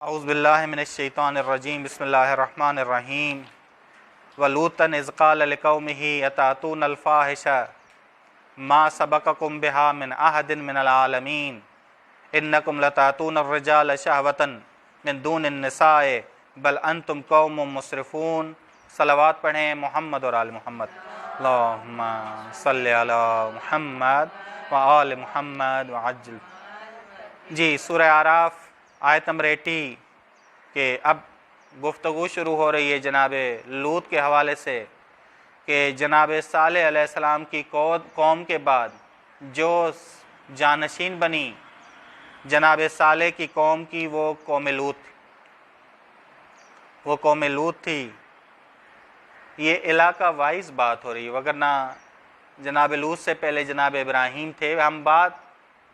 اعوذ باللہ من الشیطان الرجیم بسم اللہ الرحمن الرحیم ولوطا اذ قال لقومه اتاتون الفاحشة ما سبقکم بها من احد من العالمین انکم لتاتون الرجال شہوة من دون النساء بل انتم قوم مسرفون۔ صلوات پڑھیں محمد اور آل محمد۔ اللہم صلی علی محمد و آل محمد وعجل۔ جی سورہ اعراف آیت نمبر 80 کہ اب گفتگو شروع ہو رہی ہے جناب لوط کے حوالے سے کہ جناب صالح علیہ السلام کی قوم کے بعد جو جانشین بنی جناب صالح کی قوم کی وہ قوم لوط تھی۔ یہ علاقہ وائز بات ہو رہی ہے، وگرنہ جناب لوط سے پہلے جناب ابراہیم تھے۔ ہم بات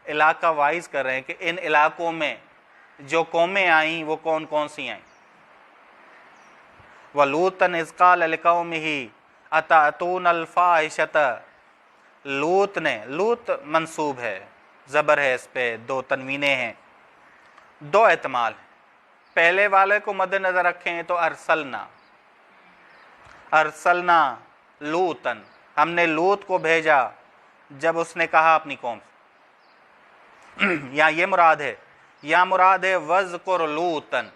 علاقہ وائز کر رہے ہیں کہ ان علاقوں میں جو قومیں آئیں وہ کون کون سی آئیں۔ وَلُوطًا إِذْ قَالَ لِقَوْمِهِ أَتَأْتُونَ الْفَاحِشَةَ، لوط منصوب ہے، زبر ہے اس پہ، دو تنوینیں ہیں، دو احتمال ہیں۔ پہلے والے کو مد نظر رکھیں تو ارسلنا لوطًا، ہم نے لوط کو بھیجا جب اس نے کہا اپنی قوم سے، یا یہ مراد ہے وَذْكُرْ لُوطًا،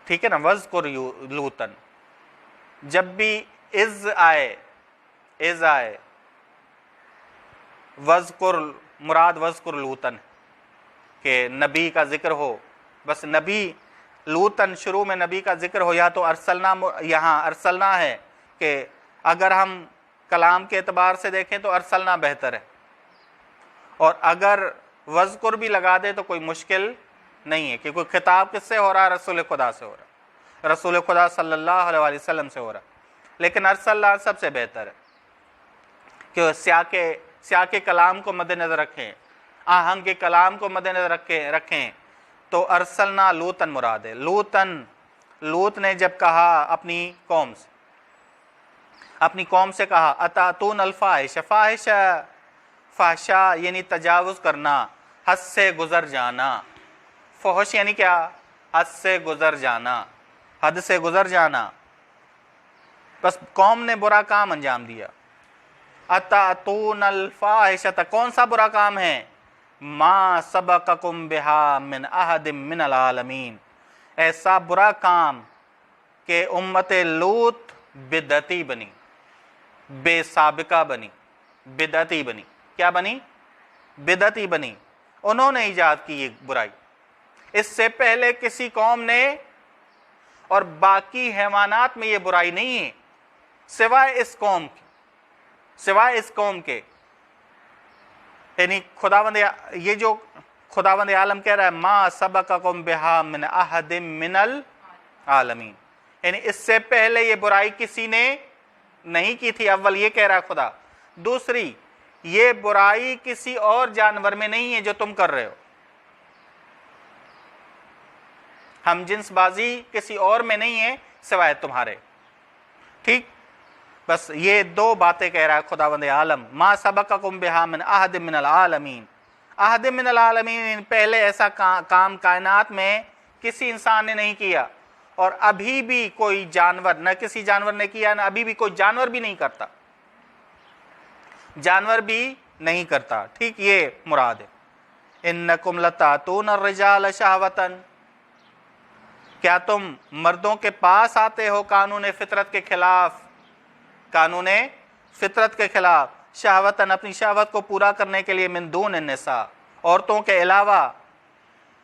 ٹھیک ہے نا، وَذْكُرْ لُوطًا۔ جب بھی از آئے وَذْكُرْ مراد وَذْكُرْ لُوطًا کہ نبی کا ذکر ہو، بس نبی لوطًا شروع میں نبی کا ذکر ہو، یا تو ارسلنا، یہاں ارسلنا ہے کہ اگر ہم کلام کے اعتبار سے دیکھیں تو ارسلنا بہتر ہے، اور اگر وذکر بھی لگا دے تو کوئی مشکل نہیں ہے، کہ کوئی خطاب کس سے ہو رہا ہے؟ رسول خدا سے ہو رہا ہے، رسول خدا صلی اللہ علیہ وسلم سے ہو رہا ہے، لیکن ارسلنا سب سے بہتر ہے کہ سیاق کلام کو مد نظر رکھیں، آہنگ کے کلام کو مد نظر رکھیں تو ارسلنا لوطًا مراد ہے۔ لوط نے جب کہا اپنی قوم سے کہا اتاتون الفاحش، فحشا یعنی تجاوز کرنا، حد سے گزر جانا، فحش یعنی کیا؟ حد سے گزر جانا، بس قوم نے برا کام انجام دیا۔ اتاتون الفاحشۃ، کون سا برا کام ہے؟ ما سبقکم بہا من احد من العالمین، ایسا برا کام کہ امت لوط بدعتی بنی، بے سابقہ بنی، بدعتی بنی۔ کیا بنی؟ بدعتی بنی۔ انہوں نے ایجاد کی یہ برائی، اس سے پہلے کسی قوم نے اور باقی حیوانات میں یہ برائی نہیں ہے سوائے اس قوم کے، یعنی یہ جو خداوند عالم کہہ رہا ہے ما سبقکم بہا من احد من العالمین، یعنی اس سے پہلے یہ برائی کسی نے نہیں کی تھی، اول یہ کہہ رہا ہے خدا۔ دوسری، یہ برائی کسی اور جانور میں نہیں ہے جو تم کر رہے ہو، ہم جنس بازی کسی اور میں نہیں ہے سوائے تمہارے، ٹھیک؟ بس یہ دو باتیں کہہ رہا ہے خداوند عالم، ما سبقکم بہا من احد من العالمین۔ احد من العالمین، پہلے ایسا کام کائنات میں کسی انسان نے نہیں کیا، اور ابھی بھی کوئی جانور، نہ کسی جانور نے کیا، نہ ابھی بھی کوئی جانور بھی نہیں کرتا، ٹھیک؟ یہ مراد ہے۔ انکم لتاتون الرجال شہوۃ، کیا تم مردوں کے پاس آتے ہو قانون فطرت کے خلاف، شہوتاً اپنی شہوت کو پورا کرنے کے لیے، من دون النساء عورتوں کے علاوہ۔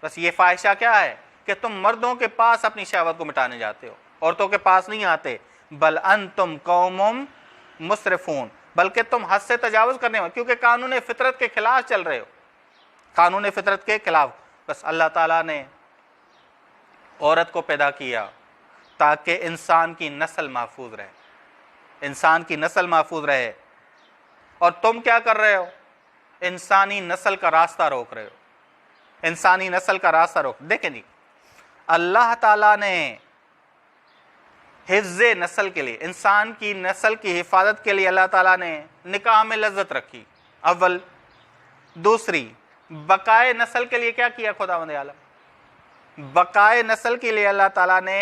بس یہ فاحشہ کیا ہے کہ تم مردوں کے پاس اپنی شہوت کو مٹانے جاتے ہو، عورتوں کے پاس نہیں آتے۔ بل انتم قوم مسرفون، بلکہ تم حد سے تجاوز کرنے والے، کیونکہ قانون فطرت کے خلاف چل رہے ہو، قانون فطرت کے خلاف۔ بس اللہ تعالیٰ نے عورت کو پیدا کیا تاکہ انسان کی نسل محفوظ رہے، اور تم کیا کر رہے ہو؟ انسانی نسل کا راستہ روک رہے ہو، دیکھیں جی، اللہ تعالیٰ نے حفظ نسل کے لیے، انسان کی نسل کی حفاظت کے لیے اللہ تعالیٰ نے نکاح میں لذت رکھی، اول۔ دوسری، بقائے نسل کے لیے کیا کیا خداوند عالم؟ بقائے نسل کے لیے اللہ تعالیٰ نے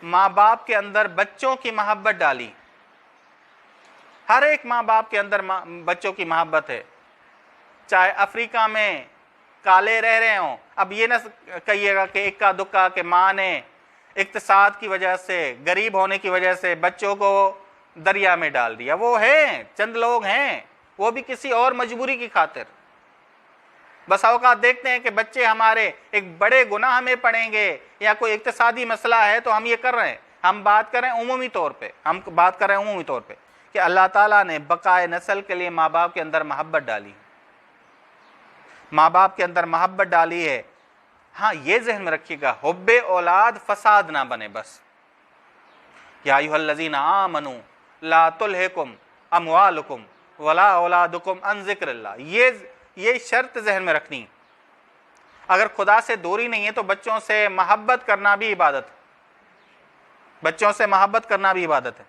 ماں باپ کے اندر بچوں کی محبت ڈالی. ہر ایک ماں باپ کے اندر بچوں کی محبت ہے، چاہے افریقہ میں کالے رہ رہے ہوں. اب یہ نہ کہیے گا کہ اکا دکا کہ ماں نے اقتصاد کی وجہ سے، غریب ہونے کی وجہ سے بچوں کو دریا میں ڈال دیا. وہ ہیں، چند لوگ ہیں، وہ بھی کسی اور مجبوری کی خاطر. بس اوقات دیکھتے ہیں کہ بچے ہمارے ایک بڑے گناہ میں پڑیں گے یا کوئی اقتصادی مسئلہ ہے تو ہم یہ کر رہے ہیں. ہم بات کر رہے ہیں عمومی طور پہ کہ اللہ تعالیٰ نے بقائے نسل کے لیے ماں باپ کے اندر محبت ڈالی، ماں باپ کے اندر محبت ڈالی ہے. ہاں یہ ذہن میں رکھیے گا، حب اولاد فساد نہ بنے. بس یا ایھا الذین آمنوا لا تلھکم اموالکم ولا اولادکم عن ذکر اللہ. یہ شرط ذہن میں رکھنی. اگر خدا سے دوری نہیں ہے تو بچوں سے محبت کرنا بھی عبادت ہے. بچوں سے محبت کرنا بھی عبادت ہے.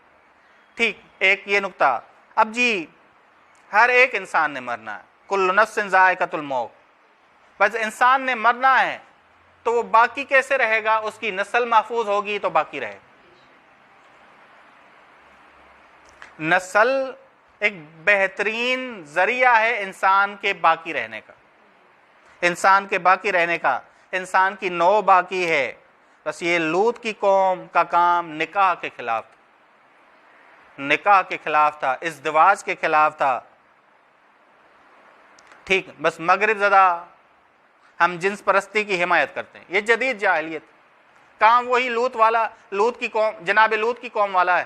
ٹھیک، ایک یہ نقطہ. اب جی ہر ایک انسان نے مرنا ہے، کل نفس ذائقۃ الموت. بس انسان نے مرنا ہے تو وہ باقی کیسے رہے گا؟ اس کی نسل محفوظ ہوگی تو باقی رہے. نسل ایک بہترین ذریعہ ہے انسان کے باقی رہنے کا، انسان کے باقی رہنے کا. انسان کی نوع باقی ہے. بس یہ لوط کی قوم کا کام نکاح کے خلاف تھا، نکاح کے خلاف تھا، ازدواج کے خلاف تھا. ٹھیک، بس مغرب زدہ ہم جنس پرستی کی حمایت کرتے ہیں. یہ جدید جاہلیت کام وہی لوط کی قوم، جناب لوط کی قوم والا ہے.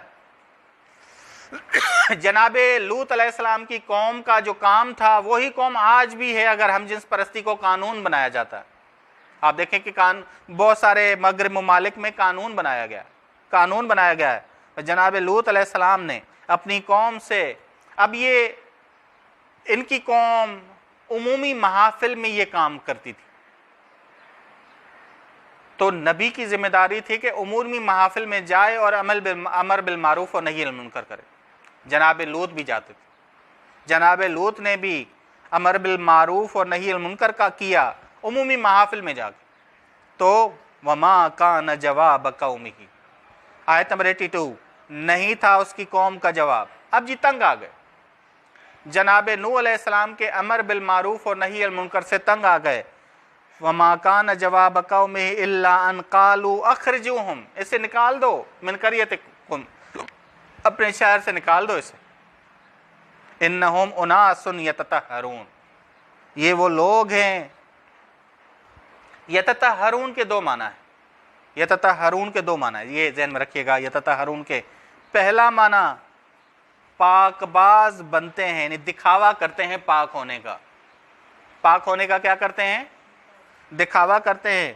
جناب لوط علیہ السلام کی قوم کا جو کام تھا وہی قوم آج بھی ہے اگر ہم جنس پرستی کو قانون بنایا جاتا ہے. آپ دیکھیں کہ بہت سارے مغرب ممالک میں قانون بنایا گیا ہے. جناب لوط علیہ السلام نے اپنی قوم سے، اب یہ ان کی قوم عمومی محافل میں یہ کام کرتی تھی تو نبی کی ذمہ داری تھی کہ عمومی محافل میں جائے اور امر بالمعروف اور نہی عن المنکر کرے. جناب لوط بھی جاتے تھے. جناب لوط نے بھی امر بالمعروف اور نہی عن المنکر کا کیا عمومی محافل میں جا کے. تو وما کان جواب قومہ، آیت نمبر 82، نہیں تھا اس کی قوم کا جواب. اب جی تنگ آ گئے، جناب نوح علیہ السلام کے امر بالمعروف اور نہی عن المنکر سے تنگ آ گئے. وما کان جواب قومہ الا ان قالوا اخرجوہم، اسے نکال دو، من قریتکم، اپنے شہر سے نکال دو اسے. انہم اناس یتطہرون، یہ وہ لوگ ہیں. یتطہرون کے دو معنی ہے، یتطہرون کے دو معنی ہے، یہ ذہن میں رکھیے گا. یتطہرون کے پہلا معنی پاک باز بنتے ہیں، یعنی دکھاوا کرتے ہیں پاک ہونے کا. پاک ہونے کا کیا کرتے ہیں؟ دکھاوا کرتے ہیں.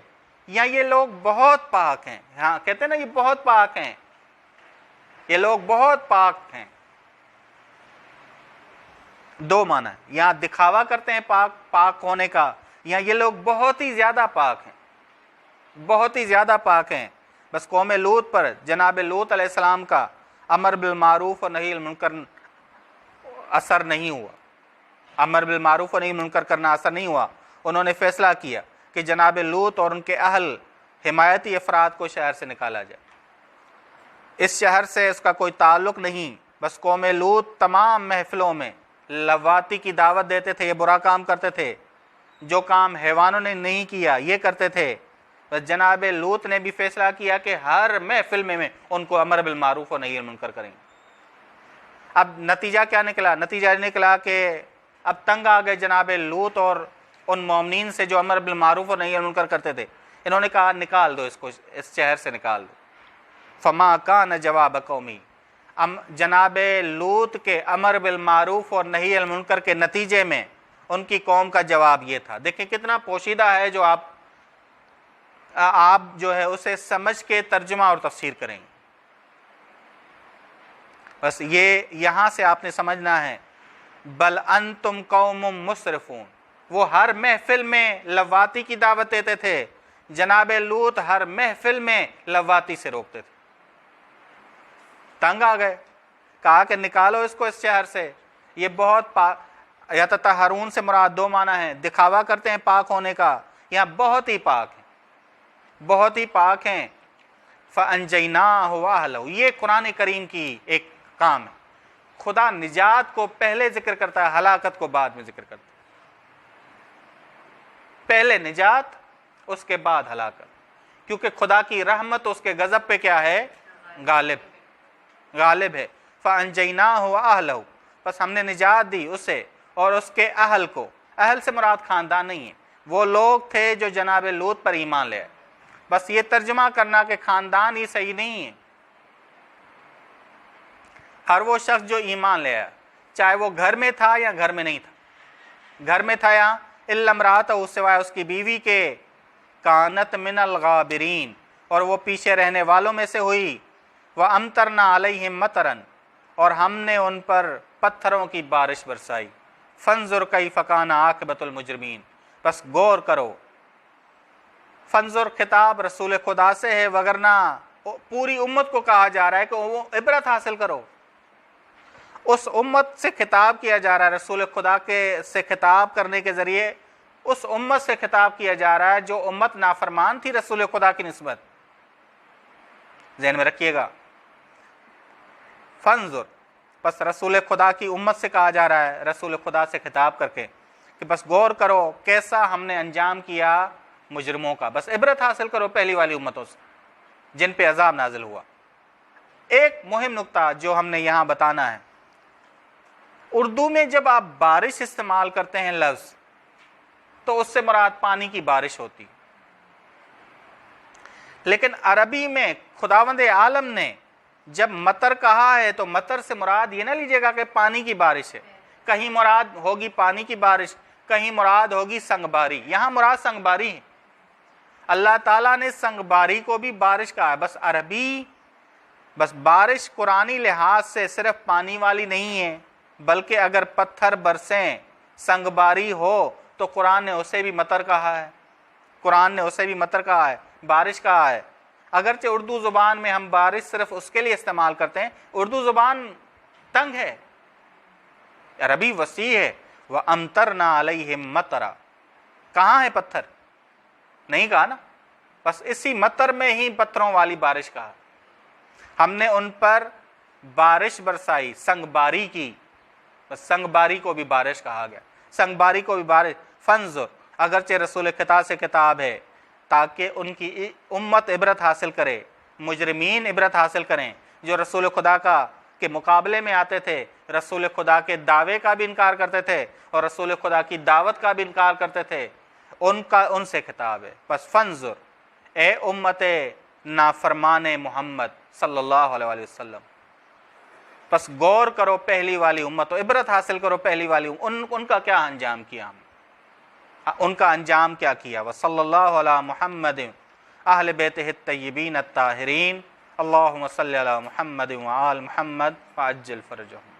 یا یہ لوگ بہت پاک ہیں. ہاں کہتے ہیں نا یہ بہت پاک ہیں، یہ لوگ بہت پاک ہیں. دو معنی ہے، یا دکھاوا کرتے ہیں پاک ہونے کا، یا یہ لوگ بہت ہی زیادہ پاک ہیں، بہت ہی زیادہ پاک ہیں. بس قوم لوط پر جناب لوط علیہ السلام کا امر بالمعروف اور نہی عن المنکر اثر نہیں ہوا. امر بالمعروف اور نہی عن المنکر کرنا اثر نہیں ہوا. انہوں نے فیصلہ کیا کہ جناب لوط اور ان کے اہل حمایتی افراد کو شہر سے نکالا جائے. اس شہر سے اس کا کوئی تعلق نہیں. بس قوم لوط تمام محفلوں میں لواطی کی دعوت دیتے تھے، یہ برا کام کرتے تھے. جو کام حیوانوں نے نہیں کیا یہ کرتے تھے. بس جناب لوط نے بھی فیصلہ کیا کہ ہر محفل میں ان کو امر بالمعروف اور نہی عن المنکر کریں گے. اب نتیجہ کیا نکلا؟ نتیجہ نکلا کہ اب تنگ آ گئے جناب لوط اور ان مومنین سے جو امر بالمعروف اور نہی عن المنکر کرتے تھے. انہوں نے کہا نکال دو اس کو، اس شہر سے نکال دو. فما کان جواب قومی، جناب لوط کے امر بالمعروف اور نہی عن المنکر کے نتیجے میں ان کی قوم کا جواب یہ تھا. دیکھیں کتنا پوشیدہ ہے جو آپ جو ہے اسے سمجھ کے ترجمہ اور تفسیر کریں گے. بس یہ یہاں سے آپ نے سمجھنا ہے. بل انتم قوم مسرفون، وہ ہر محفل میں لواطی کی دعوت دیتے تھے. جناب لوط ہر محفل میں لواطی سے روکتے تھے. تنگ آ گئے، کہا کہ نکالو اس کو اس شہر سے، یہ بہت یتطہرون سے مراد دو معنی ہیں، دکھاوا کرتے ہیں پاک ہونے کا، یہاں بہت ہی پاک ہیں، بہت ہی پاک ہیں۔ فَأَنْجَيْنَاهُ وَأَهْلَهُ، یہ قرآن کریم کی ایک کام ہے، خدا نجات کو پہلے ذکر کرتا ہے، ہلاکت کو بعد میں ذکر کرتا ہے، پہلے نجات اس کے بعد ہلاکت، کیونکہ خدا کی رحمت اس کے غضب پہ کیا ہے؟ غالب ہے۔ فَأَنْجَيْنَاهُ وَأَهْلَهُ، بس ہم نے نجات دی اسے اور اس کے اہل کو۔ اہل سے مراد خاندان نہیں ہے، وہ لوگ تھے جو جناب لوط پر ایمان لے آئے۔ بس یہ ترجمہ کرنا کہ خاندان ہی صحیح نہیں ہے، ہر وہ شخص جو ایمان لے آیا، چاہے وہ گھر میں تھا یا گھر میں نہیں تھا، گھر میں تھا یا الا امرأتہ، سوائے اس کی بیوی کے، کانت من الغابرین، اور وہ پیچھے رہنے والوں میں سے ہوئی، وَأَمْطَرْنَا عَلَيْهِمْ مَطَرًا، اور ہم نے ان پر پتھروں کی بارش برسائی۔ فَانظُرْ كَيْفَ كَانَ عَاقِبَةُ الْمُجْرِمِينَ، بس غور کرو۔ فنظر خطاب رسول خدا سے ہے، وگرنہ پوری امت کو کہا جا رہا ہے کہ وہ عبرت حاصل کرو۔ اس امت سے خطاب کیا جا رہا ہے، رسول خدا کے سے خطاب کرنے کے ذریعے اس امت سے خطاب کیا جا رہا ہے جو امت نافرمان تھی رسول خدا کی نسبت، ذہن میں رکھیے گا۔ فنظر، بس رسول خدا کی امت سے کہا جا رہا ہے رسول خدا سے خطاب کر کے کہ بس غور کرو کیسا ہم نے انجام کیا مجرموں کا، بس عبرت حاصل کرو پہلی والی امتوں سے جن پہ عذاب نازل ہوا۔ ایک مہم نقطہ جو ہم نے یہاں بتانا ہے، اردو میں جب آپ بارش استعمال کرتے ہیں لفظ، تو اس سے مراد پانی کی بارش ہوتی، لیکن عربی میں خداوند عالم نے جب مطر کہا ہے تو مطر سے مراد یہ نہ لیجیے گا کہ پانی کی بارش ہے، کہیں مراد ہوگی پانی کی بارش، کہیں مراد ہوگی سنگ باری، یہاں مراد سنگ باری ہے۔ اللہ تعالیٰ نے سنگ باری کو بھی بارش کہا ہے، بس عربی، بس بارش قرآنی لحاظ سے صرف پانی والی نہیں ہے، بلکہ اگر پتھر برسیں سنگ باری ہو تو قرآن نے اسے بھی مطر کہا ہے، قرآن نے اسے بھی مطر کہا ہے، بارش کہا ہے۔ اگرچہ اردو زبان میں ہم بارش صرف اس کے لیے استعمال کرتے ہیں، اردو زبان تنگ ہے، عربی وسیع ہے۔ وَأَمْطَرْنَا عَلَيْهِمْ مَطَرًا، کہاں ہے پتھر؟ نہیں کہا نا، بس اسی مطر میں ہی پتھروں والی بارش کہا، ہم نے ان پر بارش برسائی، سنگ باری کی، بس سنگ باری کو بھی بارش کہا گیا، سنگ باری کو بھی بارش۔ فنظر، اگرچہ رسول خدا سے کتاب ہے تاکہ ان کی امت عبرت حاصل کرے، مجرمین عبرت حاصل کریں جو رسول خدا کا کے مقابلے میں آتے تھے، رسول خدا کے دعوے کا بھی انکار کرتے تھے اور رسول خدا کی دعوت کا بھی انکار کرتے تھے، ان سے خطاب ہے۔ پس فنظر، اے امت نافرمان محمد صلی اللہ علیہ وسلم، پس غور کرو پہلی والی امت، عبرت حاصل کرو پہلی والی امت، ان کا کیا انجام کیا ہم، ان کا انجام کیا کیا۔ وصلی اللہ علی محمد اہل بیتہ الطیبین الطاہرین، اللہم صلی علی محمد وآل محمد وعجل فرجہم۔